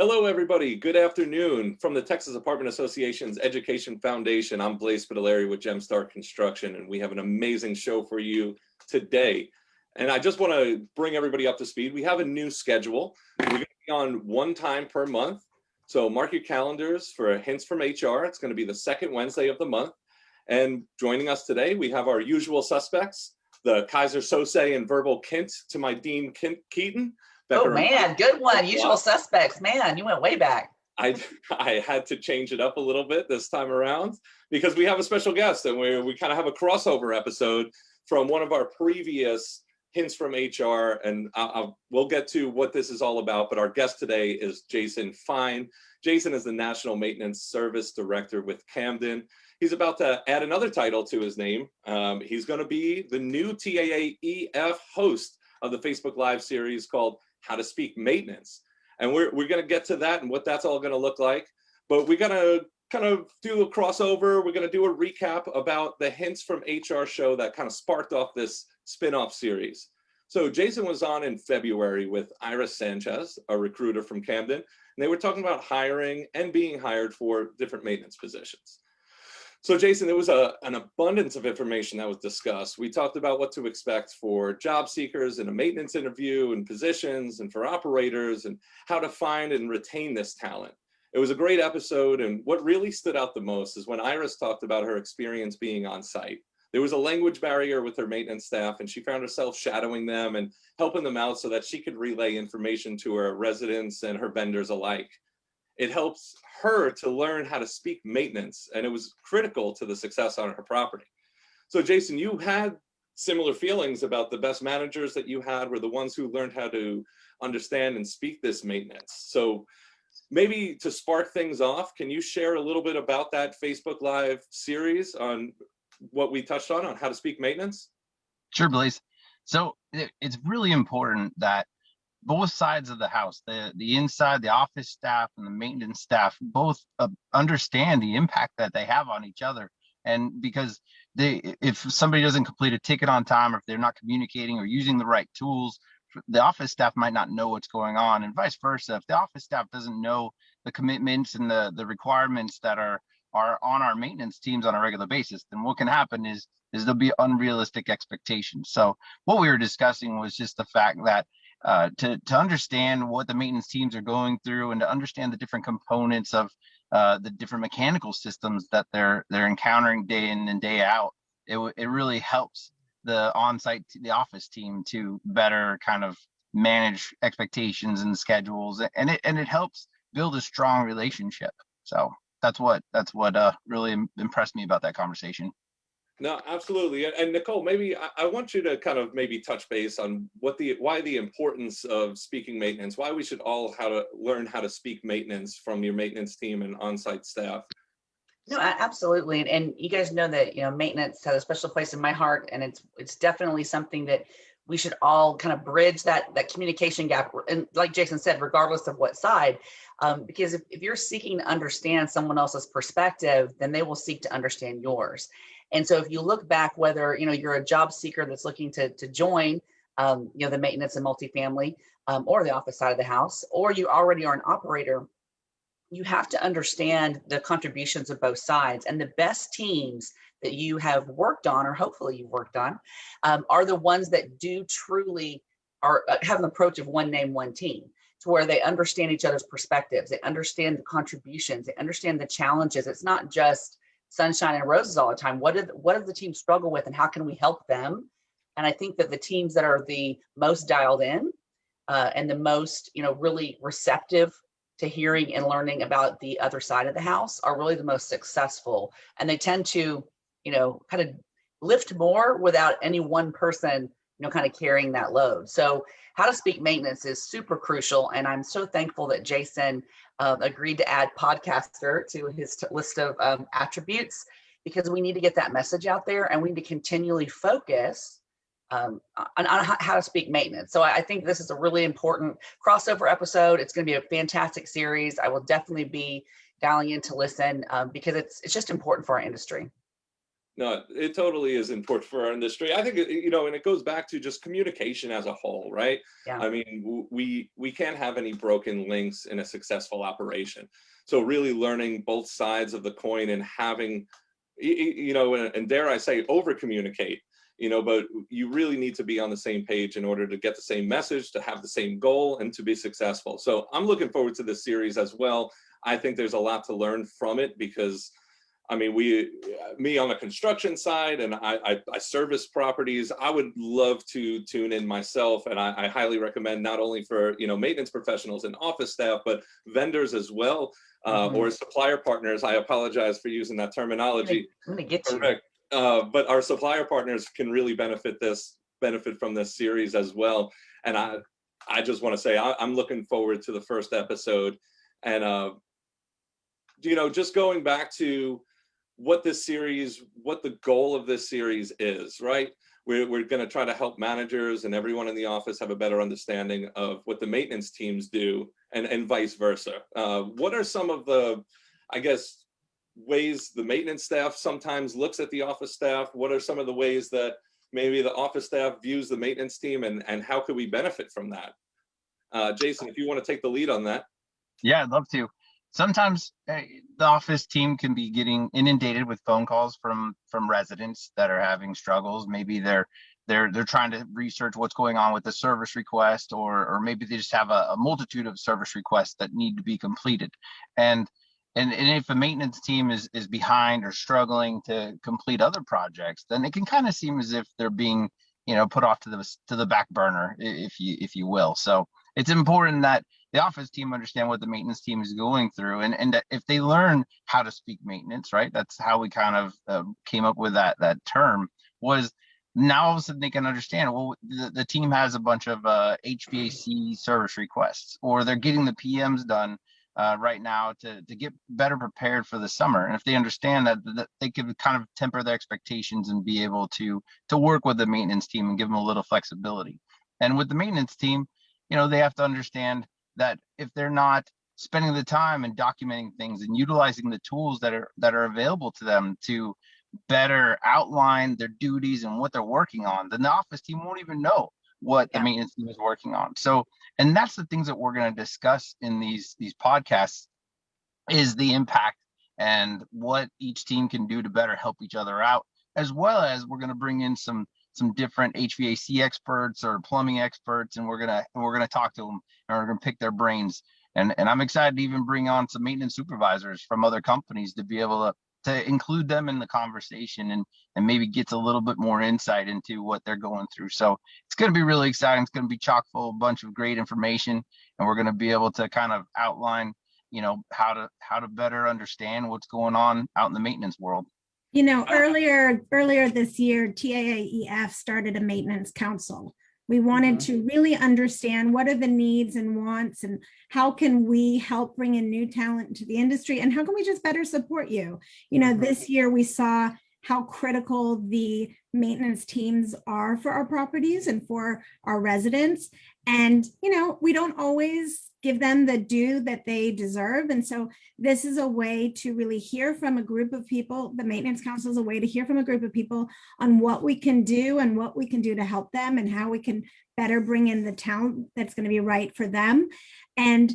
Hello, everybody. Good afternoon. From the Texas Apartment Association's Education Foundation, I'm Blaise Spitaleri with Gemstar Construction, and we have an amazing show for you today. And I just want to bring everybody up to speed. We have a new schedule. We're going to be on one time per month. So mark your calendars for Hints from HR. It's going to be the second Wednesday of the month. And joining us today, we have our usual suspects, the Kaiser Sose and Verbal Kint to my Dean Keaton. Oh man, good one. Usual suspects. Man, you went way back. I had to change it up a little bit this time around because we have a special guest, and we kind of have a crossover episode from one of our previous Hints from HR, and we'll get to what this is all about. But our guest today is Jason Fine. Jason is the National Maintenance Service Director with Camden. He's about to add another title to his name. He's going to be the new TAAEF host of the Facebook Live series called How to Speak Maintenance. And we're going to get to that and what that's all going to look like. But we're going to kind of do a crossover. We're going to do a recap about the Hints from HR show that kind of sparked off this spin-off series. So Jason was on in February with Iris Sanchez, a recruiter from Camden, and they were talking about hiring and being hired for different maintenance positions. So Jason, there was an abundance of information that was discussed. We talked about what to expect for job seekers in a maintenance interview and positions and for operators and how to find and retain this talent. It was a great episode, and what really stood out the most is when Iris talked about her experience being on site. There was a language barrier with her maintenance staff, and she found herself shadowing them and helping them out so that she could relay information to her residents and her vendors alike. It helps her to learn how to speak maintenance, and it was critical to the success on her property. So Jason, you had similar feelings about the best managers that you had were the ones who learned how to understand and speak this maintenance. So maybe to spark things off, can you share a little bit about that Facebook Live series on what we touched on how to speak maintenance? Sure, Blaise. So it's really important that both sides of the house, the inside, the office staff and the maintenance staff, both understand the impact that they have on each other. And because if somebody doesn't complete a ticket on time, or if they're not communicating or using the right tools, the office staff might not know what's going on, and vice versa. If the office staff doesn't know the commitments and the requirements that are on our maintenance teams on a regular basis, then what can happen is there'll be unrealistic expectations. So what we were discussing was just the fact that to understand what the maintenance teams are going through and to understand the different components of the different mechanical systems that they're encountering day in and day out, it really helps the office team to better kind of manage expectations and schedules, and it helps build a strong relationship. So that's what really impressed me about that conversation. No, absolutely. And Nicole, maybe I want you to kind of maybe touch base on why the importance of speaking maintenance, why we should all learn how to speak maintenance from your maintenance team and on-site staff. No, absolutely. And you guys know that, maintenance has a special place in my heart, and it's definitely something that we should all kind of bridge that communication gap. And like Jason said, regardless of what side, because if you're seeking to understand someone else's perspective, then they will seek to understand yours. And so if you look back, whether, you're a job seeker that's looking to join, the maintenance and multifamily or the office side of the house, or you already are an operator, you have to understand the contributions of both sides. And the best teams that you have worked on, or hopefully you've worked on, are the ones that do truly have an approach of one name, one team, to where they understand each other's perspectives. They understand the contributions. They understand the challenges. It's not just sunshine and roses all the time. What does the team struggle with, and how can we help them? And I think that the teams that are the most dialed in and the most, really receptive to hearing and learning about the other side of the house are really the most successful. And they tend to, kind of lift more without any one person, kind of carrying that load. So how to speak maintenance is super crucial. And I'm so thankful that Jason agreed to add podcaster to his list of attributes, because we need to get that message out there, and we need to continually focus on how to speak maintenance. So I think this is a really important crossover episode. It's going to be a fantastic series. I will definitely be dialing in to listen because it's just important for our industry. No, it totally is important for our industry. I think, and it goes back to just communication as a whole, right? Yeah. I mean, we can't have any broken links in a successful operation. So really learning both sides of the coin and having, and dare I say, over communicate, but you really need to be on the same page in order to get the same message, to have the same goal, and to be successful. So I'm looking forward to this series as well. I think there's a lot to learn from it because, I mean, me on the construction side, and I service properties. I would love to tune in myself, and I highly recommend, not only for maintenance professionals and office staff, but vendors as well, or supplier partners. I apologize for using that terminology. I'm gonna get you. Correct. But our supplier partners can really benefit from this series as well. And I just want to say I'm looking forward to the first episode, and just going back to what the goal of this series is, right? We're going to try to help managers and everyone in the office have a better understanding of what the maintenance teams do, and vice versa. What are some of the, I guess, ways the maintenance staff sometimes looks at the office staff? What are some of the ways that maybe the office staff views the maintenance team, and how could we benefit from that? Jason, if you want to take the lead on that. Yeah, I'd love to. Sometimes the office team can be getting inundated with phone calls from residents that are having struggles. Maybe they're trying to research what's going on with the service request, or maybe they just have a multitude of service requests that need to be completed. And if a maintenance team is behind or struggling to complete other projects, then it can kind of seem as if they're being put off to the back burner, if you will. So it's important that the office team understand what the maintenance team is going through, and that if they learn how to speak maintenance, right? That's how we kind of came up with that term. Was now all of a sudden they can understand, well, the team has a bunch of HVAC service requests, or they're getting the PMs done right now to get better prepared for the summer. And if they understand that they can kind of temper their expectations and be able to work with the maintenance team and give them a little flexibility. And with the maintenance team, they have to understand that if they're not spending the time and documenting things and utilizing the tools that are available to them to better outline their duties and what they're working on, then the office team won't even know what the maintenance team is working on. So, and that's the things that we're going to discuss in these podcasts, is the impact and what each team can do to better help each other out, as well as we're going to bring in some different HVAC experts or plumbing experts, and we're gonna talk to them, and we're gonna pick their brains. And I'm excited to even bring on some maintenance supervisors from other companies to be able to include them in the conversation, and maybe get a little bit more insight into what they're going through. So it's going to be really exciting. It's going to be chock full of a bunch of great information, and we're going to be able to kind of outline, how to better understand what's going on out in the maintenance world. Earlier this year, TAAEF started a maintenance council. We wanted to really understand what are the needs and wants, and how can we help bring in new talent into the industry, and how can we just better support you? This year we saw how critical the maintenance teams are for our properties and for our residents. And, we don't always give them the due that they deserve. And so this is a way to really hear from a group of people. The Maintenance Council is a way to hear from a group of people on what we can do and what we can do to help them, and how we can better bring in the talent that's going to be right for them. And,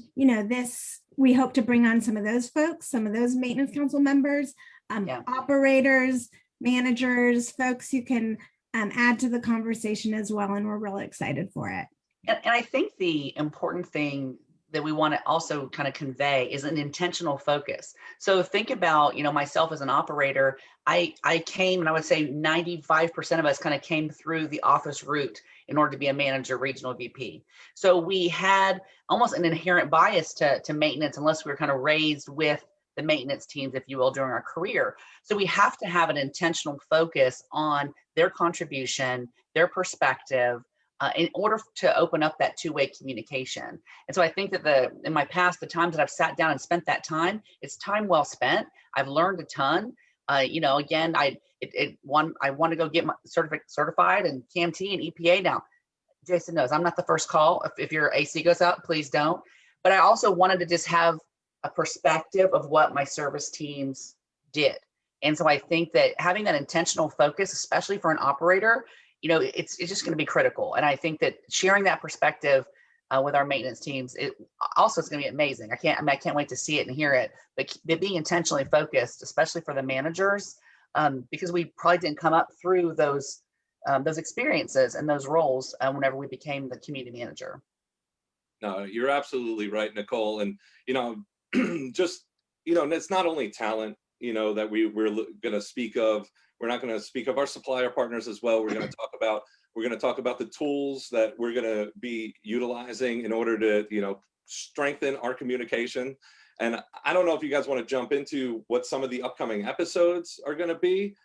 we hope to bring on some of those folks, some of those Maintenance Council members, operators, managers, folks who can add to the conversation as well. And we're really excited for it. And I think the important thing that we want to also kind of convey is an intentional focus. So think about, myself as an operator, I came, and I would say 95% of us kind of came through the office route in order to be a manager, regional VP. So we had almost an inherent bias to maintenance, unless we were kind of raised with the maintenance teams, if you will, during our career. So we have to have an intentional focus on their contribution, their perspective, in order to open up that two-way communication. And so I think that in my past, the times that I've sat down and spent that time, it's time well spent. I've learned a ton. Again, I want to go get my certified in CAMT and EPA now. Jason knows I'm not the first call. If your AC goes out, please don't. But I also wanted to just have a perspective of what my service teams did. And so I think that having that intentional focus, especially for an operator, it's just going to be critical. And I think that sharing that perspective with our maintenance teams, it also is going to be amazing. I can't wait to see it and hear it. But being intentionally focused, especially for the managers, because we probably didn't come up through those experiences and those roles whenever we became the community manager. No, you're absolutely right, Nicole. And just it's not only talent that we're going to speak of. We're not going to speak of our supplier partners as well. We're going to talk about the tools that we're going to be utilizing in order to strengthen our communication. And I don't know if you guys want to jump into what some of the upcoming episodes are going to be.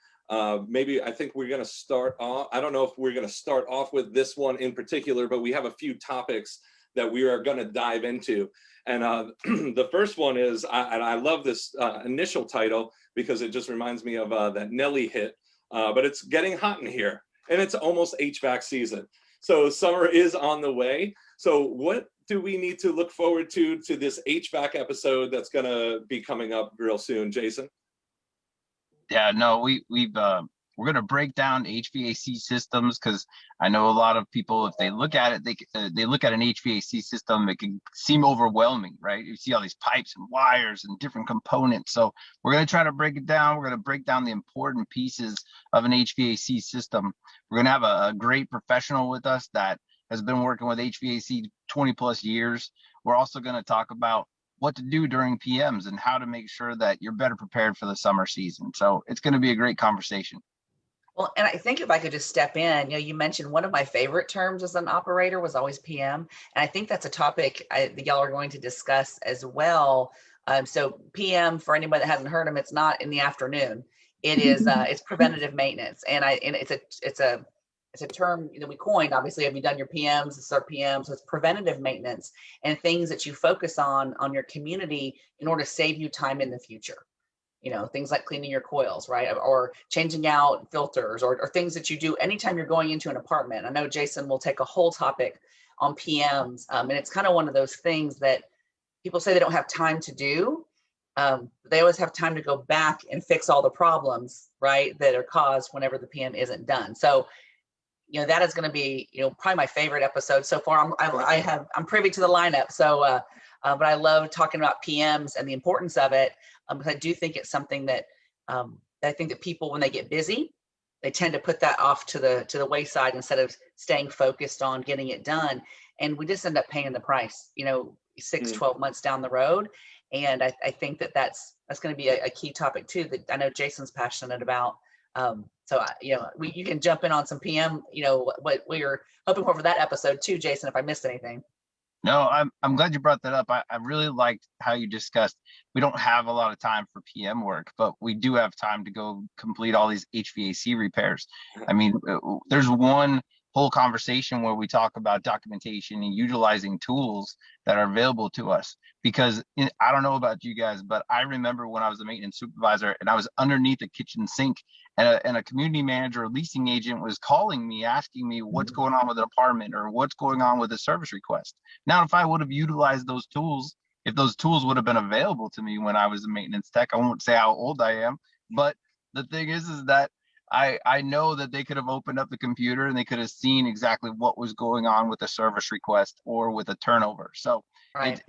Maybe I think we're going to start off. I don't know if we're going to start off with this one in particular, but we have a few topics that we are going to dive into. And the first one is, and I love this initial title because it just reminds me of that Nelly hit, but it's getting hot in here and it's almost HVAC season. So summer is on the way. So what do we need to look forward to this HVAC episode that's going to be coming up real soon, Jason? Yeah, no, we're going to break down HVAC systems, because I know a lot of people, if they look at it, they look at an HVAC system, it can seem overwhelming, right? You see all these pipes and wires and different components. So we're going to try to break it down. We're going to break down the important pieces of an HVAC system. We're going to have a great professional with us that has been working with HVAC 20 plus years. We're also going to talk about what to do during PMs and how to make sure that you're better prepared for the summer season. So it's going to be a great conversation. Well, and I think if I could just step in, you mentioned one of my favorite terms as an operator was always PM. And I think that's a topic that y'all are going to discuss as well. So PM, for anybody that hasn't heard them, it's not in the afternoon. It is, it's preventative maintenance. And it's a term that we coined. Obviously, have you done your PMs? It's our PM. So it's preventative maintenance and things that you focus on your community in order to save you time in the future. Things like cleaning your coils, right? Or changing out filters or things that you do anytime you're going into an apartment. I know Jason will take a whole topic on PMs. And it's kind of one of those things that people say they don't have time to do. They always have time to go back and fix all the problems, right, that are caused whenever the PM isn't done. So, that is going to be, probably my favorite episode so far. I'm privy to the lineup. So, but I love talking about PMs and the importance of it. Because I do think it's something that I think that people, when they get busy, they tend to put that off to the wayside instead of staying focused on getting it done. And we just end up paying the price, 6-12 months down the road. And I think that's going to be a key topic too, that I know Jason's passionate about. So, you can jump in on some PM, what we were hoping for that episode too, Jason, if I missed anything. No, I'm glad you brought that up. I really liked how you discussed we don't have a lot of time for PM work, but we do have time to go complete all these HVAC repairs. I mean, there's one whole conversation where we talk about documentation and utilizing tools that are available to us. Because I don't know about you guys, but I remember when I was a maintenance supervisor and I was underneath a kitchen sink, and a community manager or leasing agent was calling me, asking me what's going on with an apartment or what's going on with a service request. Now, if I would have utilized those tools, if those tools would have been available to me when I was a maintenance tech, I won't say how old I am, but the thing is that I know that they could have opened up the computer and they could have seen exactly what was going on with a service request or with a turnover. So right.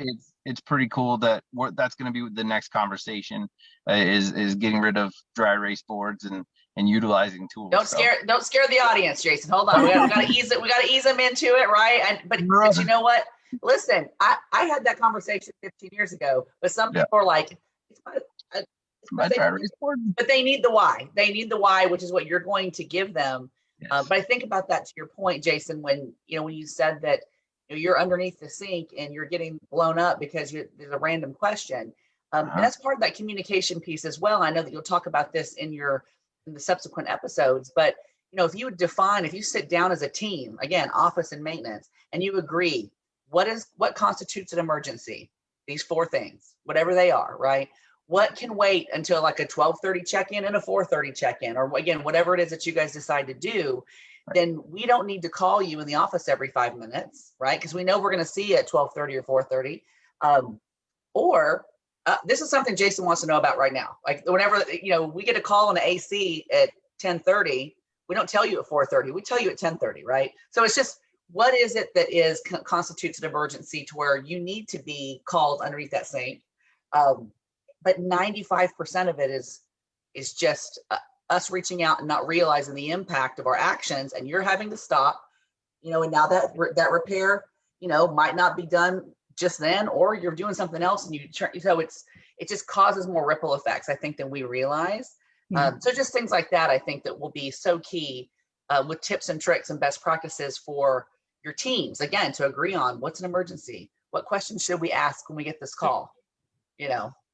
It's pretty cool that that's going to be the next conversation is getting rid of dry erase boards and utilizing tools. Don't scare the audience, Jason. Hold on, we got to ease it. We got to ease them into it, right? But you know what? Listen, I had that conversation 15 years ago, but some people are like, but they need the why. They need the why, which is what you're going to give them. Yes. But I think about that to your point, Jason, when you said that you're underneath the sink and you're getting blown up because there's a random question. And that's part of that communication piece as well. I know that you'll talk about this in the subsequent episodes, but if you sit down as a team, again, office and maintenance, and you agree, what constitutes an emergency? These 4 things, whatever they are, right? What can wait until like a 12:30 check-in and a 4:30 check-in, or again, whatever it is that you guys decide to do, right. Then we don't need to call you in the office every 5 minutes, right? Because we know we're going to see you at 12:30 or 4:30. Or This is something Jason wants to know about right now. Like whenever, we get a call on the AC at 10:30, we don't tell you at 4:30, we tell you at 10:30, right? So it's just, what is it that constitutes an emergency to where you need to be called underneath that sink? But 95% of it is just us reaching out and not realizing the impact of our actions, and you're having to stop, and now that repair, might not be done just then, or you're doing something else and so it just causes more ripple effects, I think, than we realize. So just things like that, I think that will be so key with tips and tricks and best practices for your teams, again, to agree on what's an emergency, what questions should we ask when we get this call,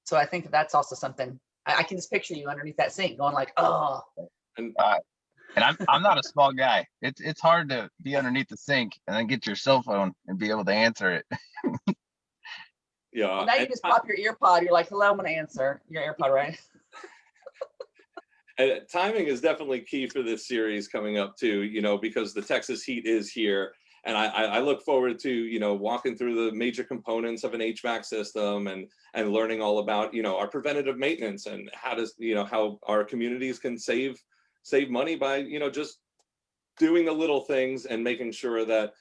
so I think that's also something I can just picture you underneath that sink going like, oh. And I'm not a small guy. It's hard to be underneath the sink and then get your cell phone and be able to answer it. Yeah. Well, now you just pop your ear pod. You're like, hello, I'm gonna answer your AirPod, right? And timing is definitely key for this series coming up too, because the Texas heat is here. And I look forward to, walking through the major components of an HVAC system and learning all about, our preventative maintenance and how our communities can save money by, just doing the little things and making sure that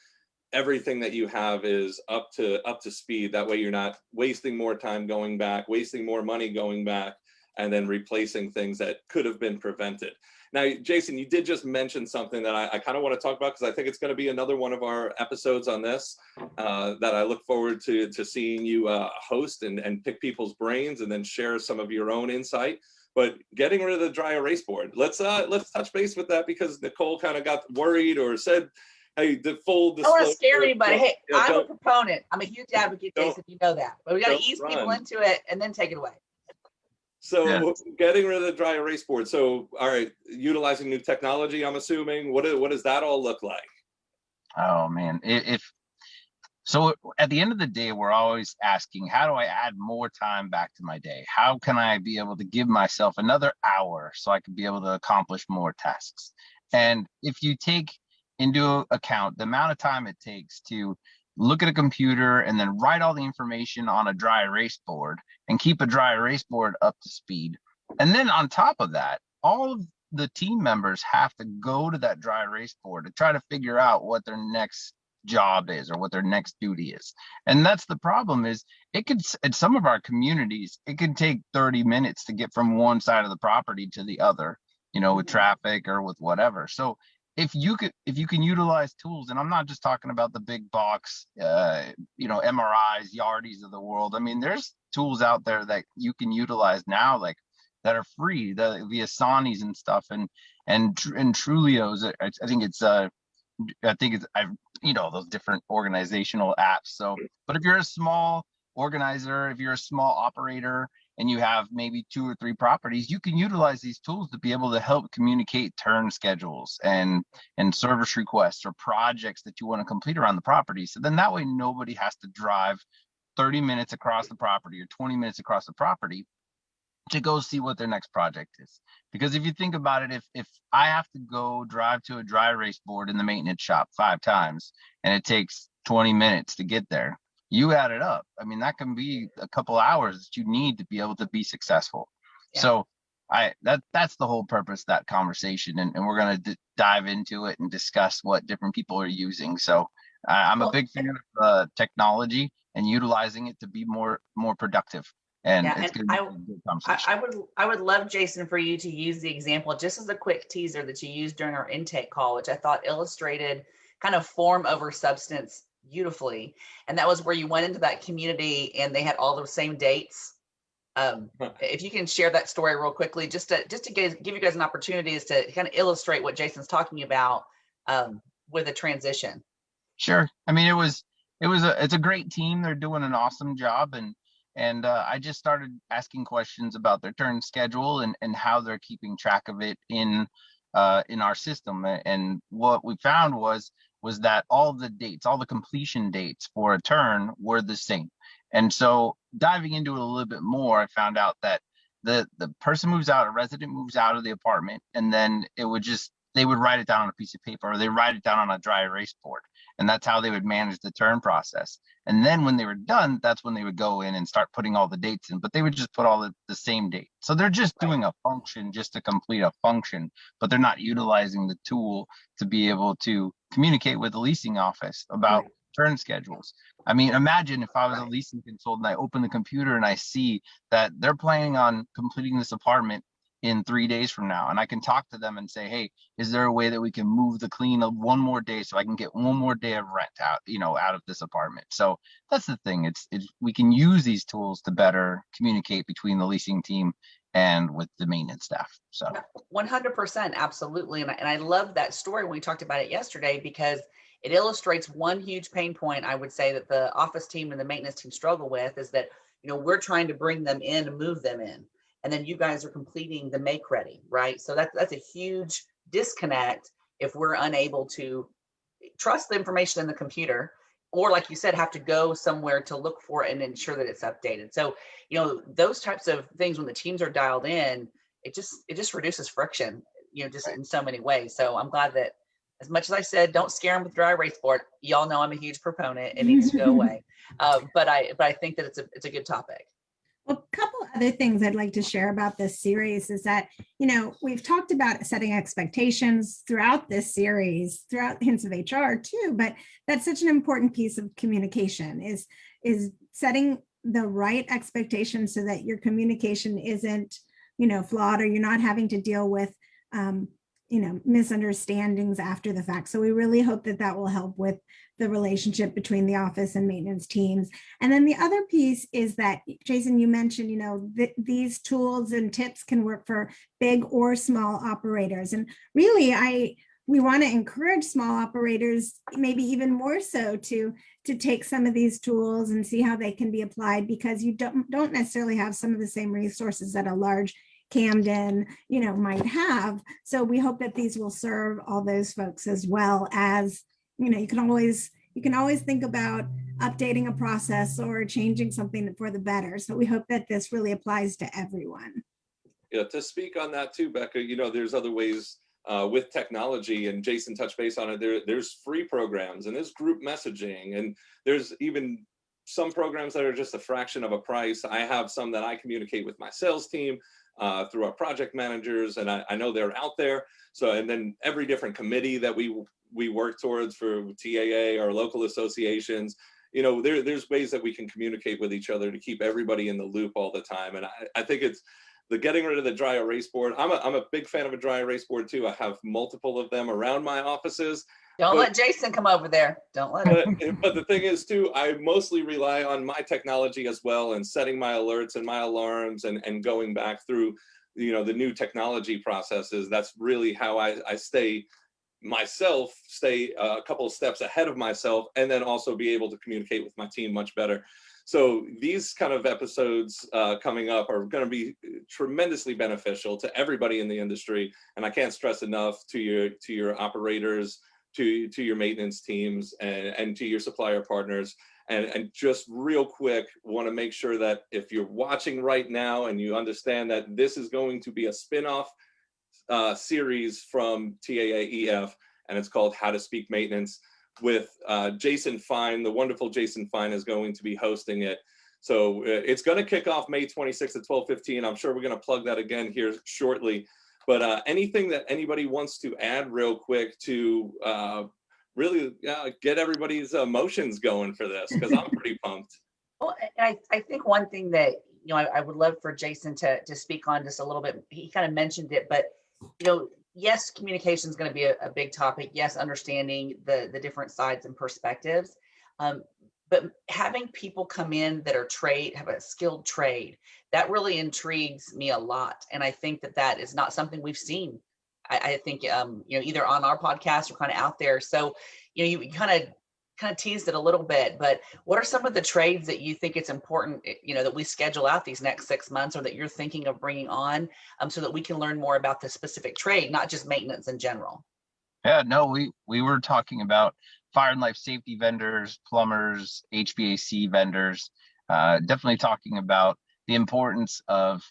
everything that you have is up to speed. That way you're not wasting more time going back, wasting more money going back, and then replacing things that could have been prevented. Now, Jason, you did just mention something that I kind of want to talk about, because I think it's going to be another one of our episodes on this that I look forward to seeing you host and pick people's brains and then share some of your own insight. But getting rid of the dry erase board, let's touch base with that, because Nicole kind of got worried or said, hey, the full disclosure. I don't want to scare anybody. Hey, Yeah, I'm a proponent. I'm a huge advocate, Jason. You know that. But we got to ease people into it and then take it away. So getting rid of the dry erase board. So, all right, utilizing new technology, I'm assuming. What does that all look like? Oh man, so at the end of the day, we're always asking, how do I add more time back to my day? How can I be able to give myself another hour so I can be able to accomplish more tasks? And if you take into account the amount of time it takes to look at a computer and then write all the information on a dry erase board and keep a dry erase board up to speed. And then on top of that, all of the team members have to go to that dry erase board to try to figure out what their next job is or what their next duty is. And that's the problem, is it could, at some of our communities, it could take 30 minutes to get from one side of the property to the other, with traffic or with whatever. So if you can utilize tools, and I'm not just talking about the big box, MRIs, Yardies of the world. I mean, there's tools out there that you can utilize now, like that are free, the Asanis and stuff, and Trulios. I think it's those different organizational apps. So, but if you're a small organizer, if you're a small operator, and you have maybe 2 or 3 properties, you can utilize these tools to be able to help communicate turn schedules and service requests or projects that you want to complete around the property. So then that way nobody has to drive 30 minutes across the property or 20 minutes across the property to go see what their next project is. Because if you think about it, if I have to go drive to a dry erase board in the maintenance shop 5 times and it takes 20 minutes to get there, you add it up. I mean, that can be a couple hours that you need to be able to be successful. Yeah. So that's the whole purpose of that conversation. And we're going to dive into it and discuss what different people are using. So I'm a big fan of technology and utilizing it to be more productive. And it's going to be a good conversation. I would love, Jason, for you to use the example just as a quick teaser that you used during our intake call, which I thought illustrated kind of form over substance beautifully. And that was where you went into that community and they had all the same dates. If you can share that story real quickly, just to give you guys an opportunity to kind of illustrate what Jason's talking about with a transition. Sure. I mean, it's a great team. They're doing an awesome job. And I just started asking questions about their turn schedule and how they're keeping track of it in our system. And what we found was that all the dates, all the completion dates for a turn were the same. And so diving into it a little bit more, I found out that the person moves out, a resident moves out of the apartment, and then they would write it down on a piece of paper, or they write it down on a dry erase board. And that's how they would manage the turn process. And then when they were done, that's when they would go in and start putting all the dates in, but they would just put all the same date. So they're just doing a function just to complete a function, but they're not utilizing the tool to be able to communicate with the leasing office about turn schedules. I mean, imagine if I was a leasing consultant, I open the computer and I see that they're planning on completing this apartment in 3 days from now, and I can talk to them and say, hey, is there a way that we can move the clean of one more day so I can get one more day of rent out, out of this apartment? So that's the thing. It's we can use these tools to better communicate between the leasing team and with the maintenance staff. So 100%, absolutely. And I love that story when we talked about it yesterday, because it illustrates one huge pain point I would say that the office team and the maintenance team struggle with, is that, we're trying to bring them in and move them in. And then you guys are completing the make ready, right? So that's a huge disconnect if we're unable to trust the information in the computer, or like you said, have to go somewhere to look for it and ensure that it's updated. So, those types of things, when the teams are dialed in, it just reduces friction, just in so many ways. So I'm glad that, as much as I said, don't scare them with dry erase board, y'all know I'm a huge proponent. It needs to go away. But I think that it's a good topic. Well, a couple other things I'd like to share about this series is that, we've talked about setting expectations throughout this series, throughout Hints of HR too, but that's such an important piece of communication is setting the right expectations so that your communication isn't, flawed, or you're not having to deal with, misunderstandings after the fact. So we really hope that will help with the relationship between the office and maintenance teams. And then the other piece is that, Jason, you mentioned, these tools and tips can work for big or small operators. And really, we want to encourage small operators, maybe even more so, to take some of these tools and see how they can be applied, because you don't necessarily have some of the same resources that a large Camden, might have. So we hope that these will serve all those folks, as well as, you can always think about updating a process or changing something for the better. So we hope that this really applies to everyone. Yeah, to speak on that too, Becca, there's other ways with technology, and Jason touched base on it. There's free programs, and there's group messaging, and there's even some programs that are just a fraction of a price. I have some that I communicate with my sales team through our project managers, and I know they're out there. So, and then every different committee that we work towards for TAA or local associations, there's ways that we can communicate with each other to keep everybody in the loop all the time. And I think it's the getting rid of the dry erase board. I'm a big fan of a dry erase board too. I have multiple of them around my offices. Don't let Jason come over there. Don't let him. But the thing is too, I mostly rely on my technology as well, and setting my alerts and my alarms, and going back through, the new technology processes. That's really how I stay a couple of steps ahead of myself, and then also be able to communicate with my team much better. So these kind of episodes coming up are going to be tremendously beneficial to everybody in the industry. And I can't stress enough to your operators, to your maintenance teams, and to your supplier partners. And just real quick, want to make sure that if you're watching right now and you understand that this is going to be a spin-off series from TAAEF, and it's called How to Speak Maintenance, with Jason Fine. The wonderful Jason Fine is going to be hosting it. So it's going to kick off May 26th at 12:15. I'm sure we're going to plug that again here shortly. But anything that anybody wants to add real quick to really get everybody's emotions going for this, because I'm pretty pumped. Well, I think one thing that, I would love for Jason to speak on just a little bit. He kind of mentioned it, but, yes, communication is going to be a big topic. Yes, understanding the different sides and perspectives. But having people come in that have a skilled trade, that really intrigues me a lot. And I think that is not something we've seen. I think, either on our podcast or kind of out there. So, you kind of teased it a little bit, but what are some of the trades that you think it's important, that we schedule out these next 6 months, or that you're thinking of bringing on, so that we can learn more about the specific trade, not just maintenance in general? Yeah, no, we were talking about fire and life safety vendors, plumbers, HVAC vendors, definitely talking about the importance of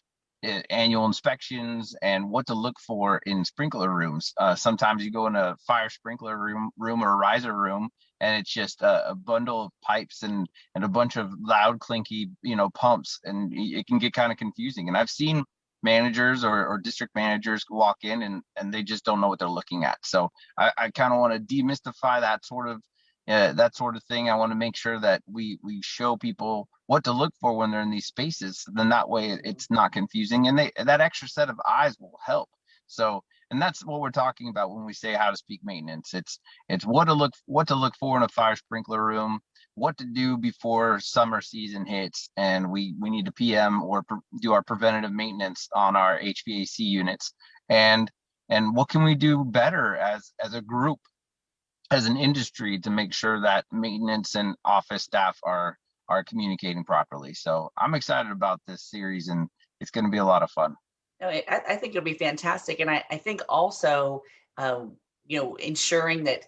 annual inspections and what to look for in sprinkler rooms. Sometimes you go in a fire sprinkler room or a riser room, and it's just a bundle of pipes and a bunch of loud clinky, pumps, and it can get kind of confusing. And I've seen managers or district managers walk in and they just don't know what they're looking at. So I kind of want to demystify that sort of thing. I want to make sure that we show people what to look for when they're in these spaces. Then that way it's not confusing, and that extra set of eyes will help. So, and that's what we're talking about when we say how to speak maintenance. It's what to look for in a fire sprinkler room, what to do before summer season hits, and we need to PM or do our preventative maintenance on our HVAC units, and what can we do better as a group, as an industry, to make sure that maintenance and office staff are communicating properly. So I'm excited about this series, and it's going to be a lot of fun. No, I think it'll be fantastic. And I think also, ensuring that,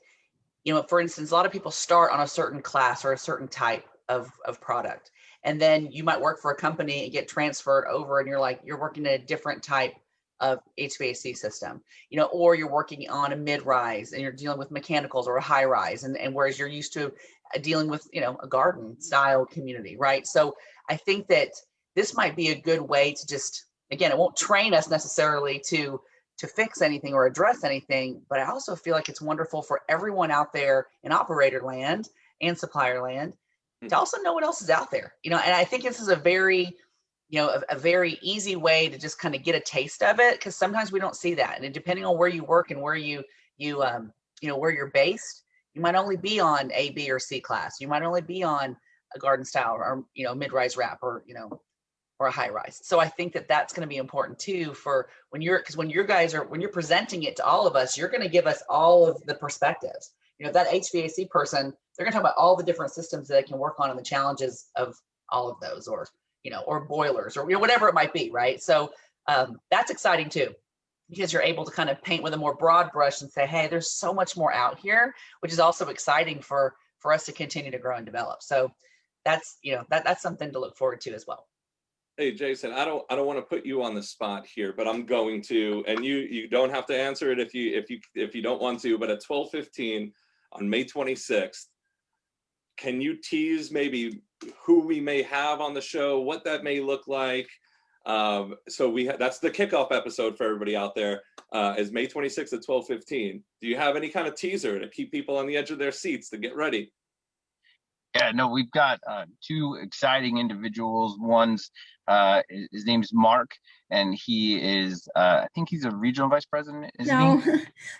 for instance, a lot of people start on a certain class or a certain type of product. And then you might work for a company and get transferred over, and you're working in a different type of HVAC system, or you're working on a mid-rise and you're dealing with mechanicals, or a high rise. And whereas you're used to dealing with, a garden style community, right? So I think that this might be a good way to just, again, it won't train us necessarily to fix anything or address anything, but I also feel like it's wonderful for everyone out there in operator land and supplier land to also know what else is out there, and I think this is a very, a very easy way to just kind of get a taste of it, because sometimes we don't see that. And depending on where you work and where you where you're based, you might only be on A, B, or C class. You might only be on a garden style or, mid-rise wrap, or, or a high rise. So I think that that's going to be important too for when you're presenting it to all of us, you're going to give us all of the perspectives. That HVAC person, they're going to talk about all the different systems that they can work on and the challenges of all of those, or boilers, or whatever it might be, right? So that's exciting too, because you're able to kind of paint with a more broad brush and say, hey, there's so much more out here, which is also exciting for us to continue to grow and develop. So that's that's something to look forward to as well. Hey, Jason, I don't want to put you on the spot here, but I'm going to, and you don't have to answer it if you don't want to, but at 12:15 on May 26th, can you tease maybe who we may have on the show, what that may look like? So that's the kickoff episode for everybody out there, is May 26th at 12:15. Do you have any kind of teaser to keep people on the edge of their seats to get ready? Yeah, no, we've got two exciting individuals. One's his name's Mark, and he is I think he's a regional vice president. No,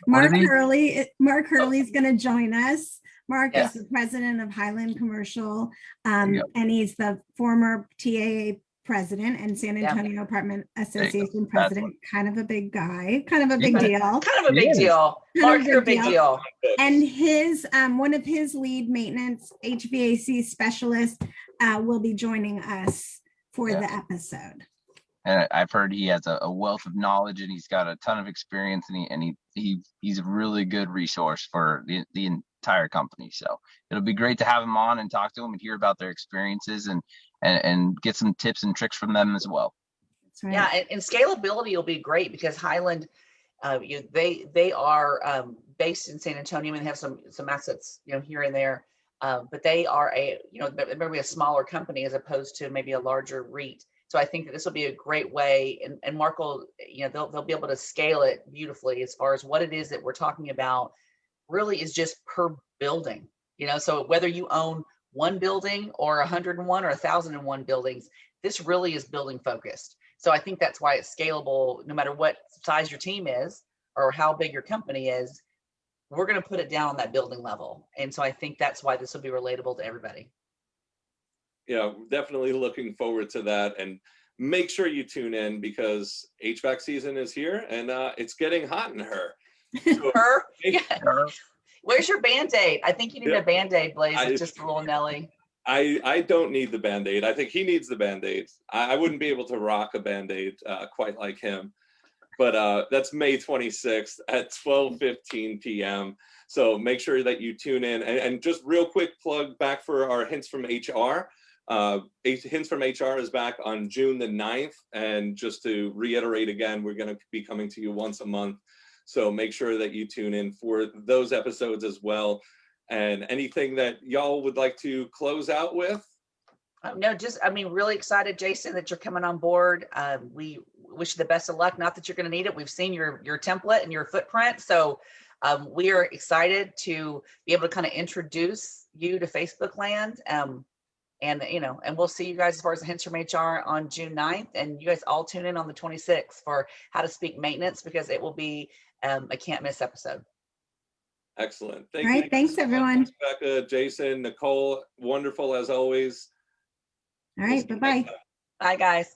Mark Hurley. Mark Hurley is going to join us. Mark is the president of Highland Commercial, and he's the former TAA president and San Antonio Apartment Association president. Kind of a big guy, kind of a big deal. Kind of a big deal. Mark, you're a big deal. And his one of his lead maintenance HVAC specialists will be joining us for the episode. And I've heard he has a wealth of knowledge, and he's got a ton of experience, and he's a really good resource for the entire company. So it'll be great to have him on and talk to him and hear about their experiences and get some tips and tricks from them as well. That's right. Yeah, and scalability will be great, because Highland, they are based in San Antonio and have some assets, here and there, but they are maybe a smaller company as opposed to maybe a larger REIT. So I think that this will be a great way, and Mark will, they'll be able to scale it beautifully as far as what it is that we're talking about really is just per building, so whether you own one building or 101 or 1,001 buildings, this really is building focused. So I think that's why it's scalable, no matter what size your team is or how big your company is, we're going to put it down on that building level. And so I think that's why this will be relatable to everybody. Yeah, definitely looking forward to that. And make sure you tune in, because HVAC season is here, and it's getting hot in her. So, her? Yeah. Where's your Band-Aid? I think you need a Band-Aid, Blaze. It's just a little Nelly. I don't need the Band-Aid. I think he needs the Band-Aid. I wouldn't be able to rock a Band-Aid quite like him. But that's May 26th at 12:15 p.m. So make sure that you tune in. And just real quick plug back for our Hints from HR. Hints from HR is back on June the 9th. And just to reiterate again, we're going to be coming to you once a month. So make sure that you tune in for those episodes as well. And anything that y'all would like to close out with? No, just, I mean, really excited, Jason, that you're coming on board. We wish you the best of luck. Not that you're going to need it. We've seen your template and your footprint. So we are excited to be able to kind of introduce you to Facebook land. And, you know, and we'll see you guys as far as the Hints from HR on June 9th. And you guys all tune in on the 26th for How to Speak Maintenance, because it will be a can't miss episode. Excellent. All right, thanks, so much, everyone. Becca, Jason, Nicole, wonderful as always. All right, We'll see you bye-bye. next time. Bye, guys.